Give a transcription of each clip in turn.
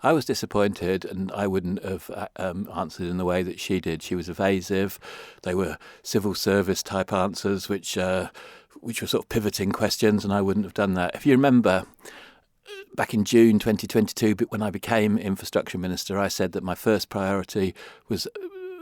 I was disappointed, and I wouldn't have answered in the way that she did. She was evasive. They were civil service type answers, which were sort of pivoting questions, and I wouldn't have done that. If you remember, back in June 2022, when I became Infrastructure Minister, I said that my first priority was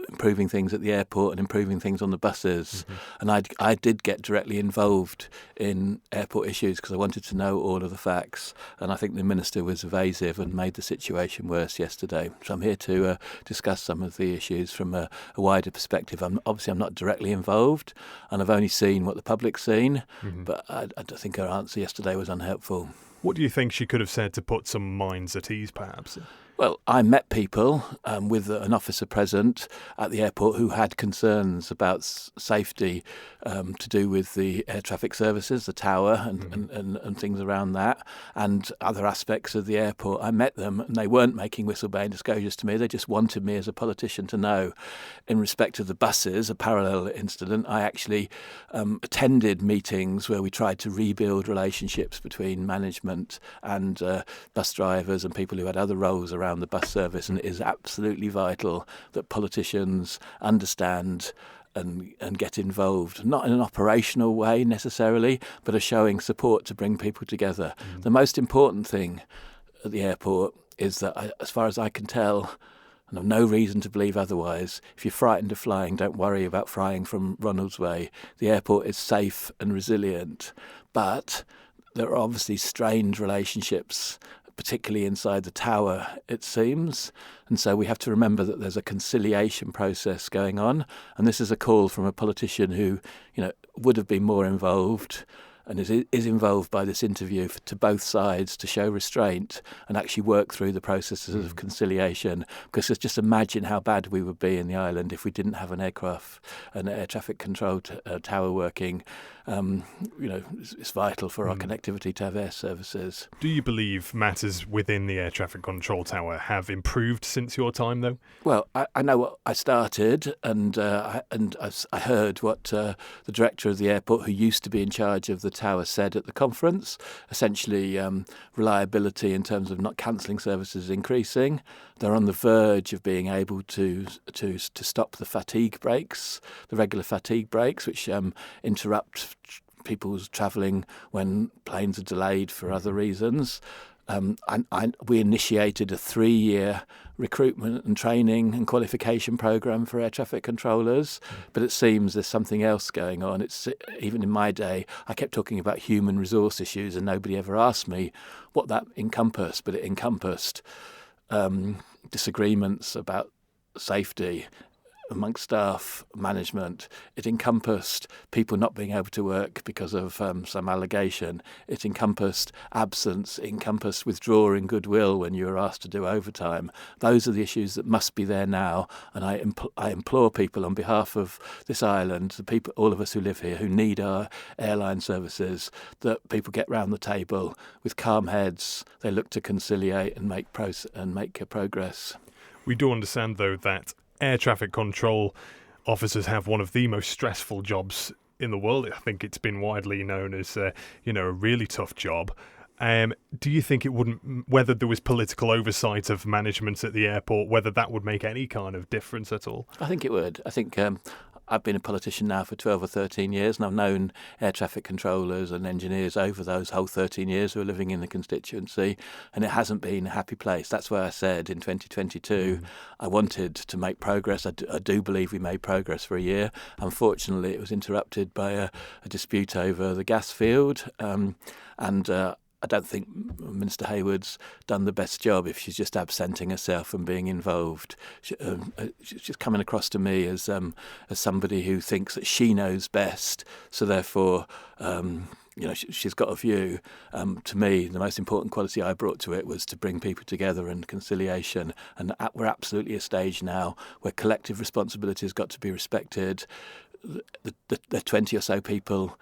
improving things at the airport and improving things on the buses. Mm-hmm. And I did get directly involved in airport issues because I wanted to know all of the facts. And I think the Minister was evasive and made the situation worse yesterday. So I'm here to discuss some of the issues from a wider perspective. I'm not directly involved, and I've only seen what the public's seen, mm-hmm. but I think her answer yesterday was unhelpful. What do you think she could have said to put some minds at ease, perhaps? Well, I met people with an officer present at the airport who had concerns about safety to do with the air traffic services, the tower and things around that, and other aspects of the airport. I met them, and they weren't making whistleblowing disclosures to me. They just wanted me as a politician to know. In respect of the buses, a parallel incident, I actually attended meetings where we tried to rebuild relationships between management and bus drivers and people who had other roles around the bus service, and it is absolutely vital that politicians understand and get involved, not in an operational way necessarily, but are showing support to bring people together. Mm. The most important thing at the airport is that, as far as I can tell, and I've no reason to believe otherwise, if you're frightened of flying, don't worry about flying from Ronaldsway. The airport is safe and resilient, but there are obviously strained relationships, particularly inside the tower, it seems. And so we have to remember that there's a conciliation process going on. And this is a call from a politician who, would have been more involved and is involved by this interview to both sides to show restraint and actually work through the processes of conciliation. Because just imagine how bad we would be in the island if we didn't have an air traffic control tower working. It's vital for our connectivity to have air services. Do you believe matters within the air traffic control tower have improved since your time, though? Well, I know what I started, and I heard what the director of the airport, who used to be in charge of the tower, said at the conference. Essentially, reliability in terms of not cancelling services is increasing. They're on the verge of being able to stop the fatigue breaks, the regular fatigue breaks, which interrupt people's travelling when planes are delayed for other reasons. We initiated a 3-year recruitment and training and qualification programme for air traffic controllers, but it seems there's something else going on. It's even in my day, I kept talking about human resource issues and nobody ever asked me what that encompassed, but it encompassed disagreements about safety amongst staff, management. It encompassed people not being able to work because of some allegation. It encompassed absence. It encompassed withdrawing goodwill when you were asked to do overtime. Those are the issues that must be there now. And I implore people on behalf of this island, the people, all of us who live here, who need our airline services, that people get round the table with calm heads. They look to conciliate and make progress. We do understand, though, that air traffic control officers have one of the most stressful jobs in the world. I think it's been widely known as, a really tough job. Do you think it wouldn't, whether there was political oversight of management at the airport, whether that would make any kind of difference at all? I think it would. I think I've been a politician now for 12 or 13 years, and I've known air traffic controllers and engineers over those whole 13 years who are living in the constituency, and it hasn't been a happy place. That's why I said in 2022 I wanted to make progress. I do believe we made progress for a year. Unfortunately, it was interrupted by a dispute over the gas field, I don't think Minister Hayward's done the best job if she's just absenting herself and being involved. She's coming across to me as somebody who thinks that she knows best, so therefore she's got a view. To me, the most important quality I brought to it was to bring people together and conciliation. And we're absolutely at a stage now where collective responsibility has got to be respected. The 20 or so people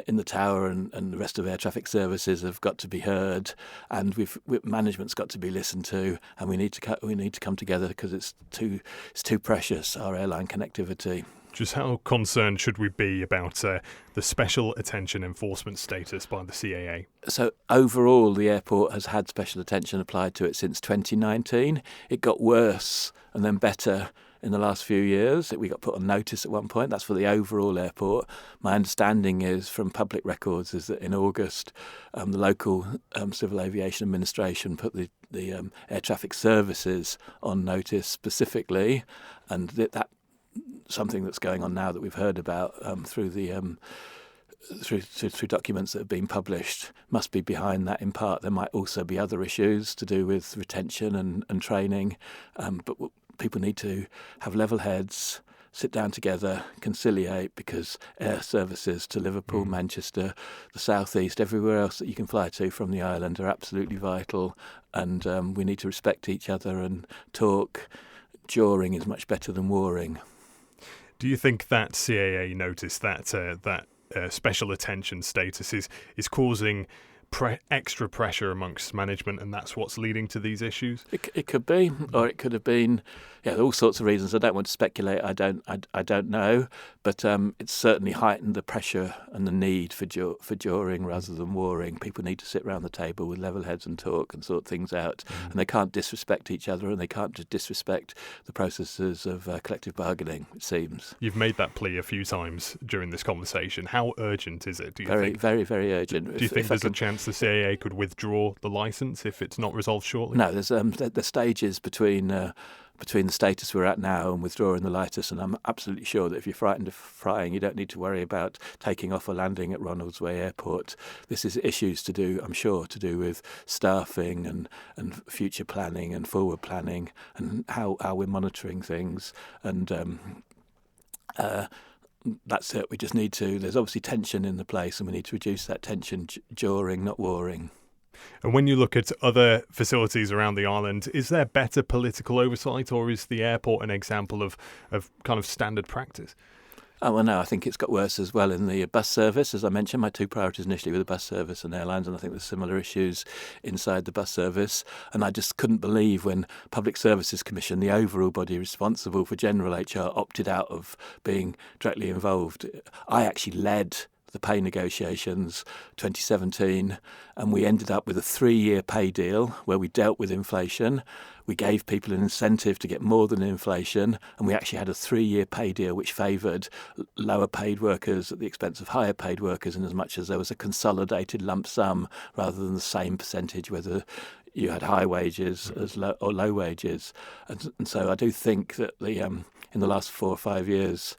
in the tower and the rest of air traffic services have got to be heard, and management's got to be listened to, and we need to come together because it's too precious, our airline connectivity. Just how concerned should we be about the special attention enforcement status by the CAA? So overall, the airport has had special attention applied to it since 2019. It got worse and then better in the last few years. We got put on notice at one point. That's for the overall airport. My understanding is from public records is that in August, the local Civil Aviation Administration put the air traffic services on notice specifically, and that something that's going on now that we've heard about through the through documents that have been published must be behind that in part. There might also be other issues to do with retention and training, but people need to have level heads, sit down together, conciliate, because air services to Liverpool, Manchester, the South East, everywhere else that you can fly to from the island are absolutely vital, and we need to respect each other and talk. Jawing is much better than warring. Do you think that CAA notice, that special attention status is causing extra pressure amongst management, and that's what's leading to these issues? It could be, or it could have been. Yeah, all sorts of reasons. I don't want to speculate. I don't know, but it's certainly heightened the pressure and the need for jawing rather than warring. People need to sit around the table with level heads and talk and sort things out, and they can't disrespect each other, and they can't just disrespect the processes of collective bargaining. It seems you've made that plea a few times during this conversation. How urgent is it? Do you think? Very, very urgent. Do you think there's a chance the CAA could withdraw the licence if it's not resolved shortly? No, there's the stages between the status we're at now and withdrawing the licence, and I'm absolutely sure that if you're frightened of flying, you don't need to worry about taking off or landing at Ronaldsway Airport. This is issues to do, I'm sure, to do with staffing and future planning and forward planning and how we're monitoring things, and that's it. We just need to. There's obviously tension in the place, and we need to reduce that tension, jawing, not warring. And when you look at other facilities around the island, is there better political oversight, or is the airport an example of kind of standard practice? Oh, well, no, I think it's got worse as well in the bus service. As I mentioned, my two priorities initially were the bus service and airlines, and I think there's similar issues inside the bus service. And I just couldn't believe when Public Services Commission, the overall body responsible for general HR, opted out of being directly involved. I actually led the pay negotiations 2017, and we ended up with a 3-year pay deal where we dealt with inflation. We gave people an incentive to get more than inflation, and we actually had a 3-year pay deal which favoured lower paid workers at the expense of higher paid workers, in as much as there was a consolidated lump sum rather than the same percentage whether you had high wages or low wages. And so I do think that in the last 4 or 5 years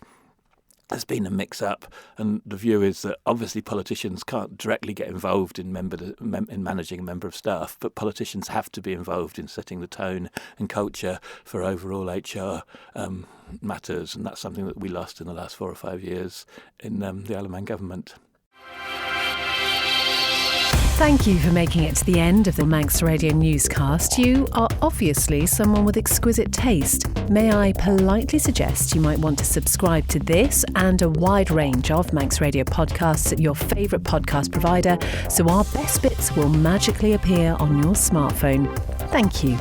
there's been a mix-up, and the view is that obviously politicians can't directly get involved in managing a member of staff, but politicians have to be involved in setting the tone and culture for overall HR matters, and that's something that we lost in the last 4 or 5 years in the Isle of Man government. Thank you for making it to the end of the Manx Radio newscast. You are obviously someone with exquisite taste. May I politely suggest you might want to subscribe to this and a wide range of Manx Radio podcasts at your favourite podcast provider, so our best bits will magically appear on your smartphone. Thank you.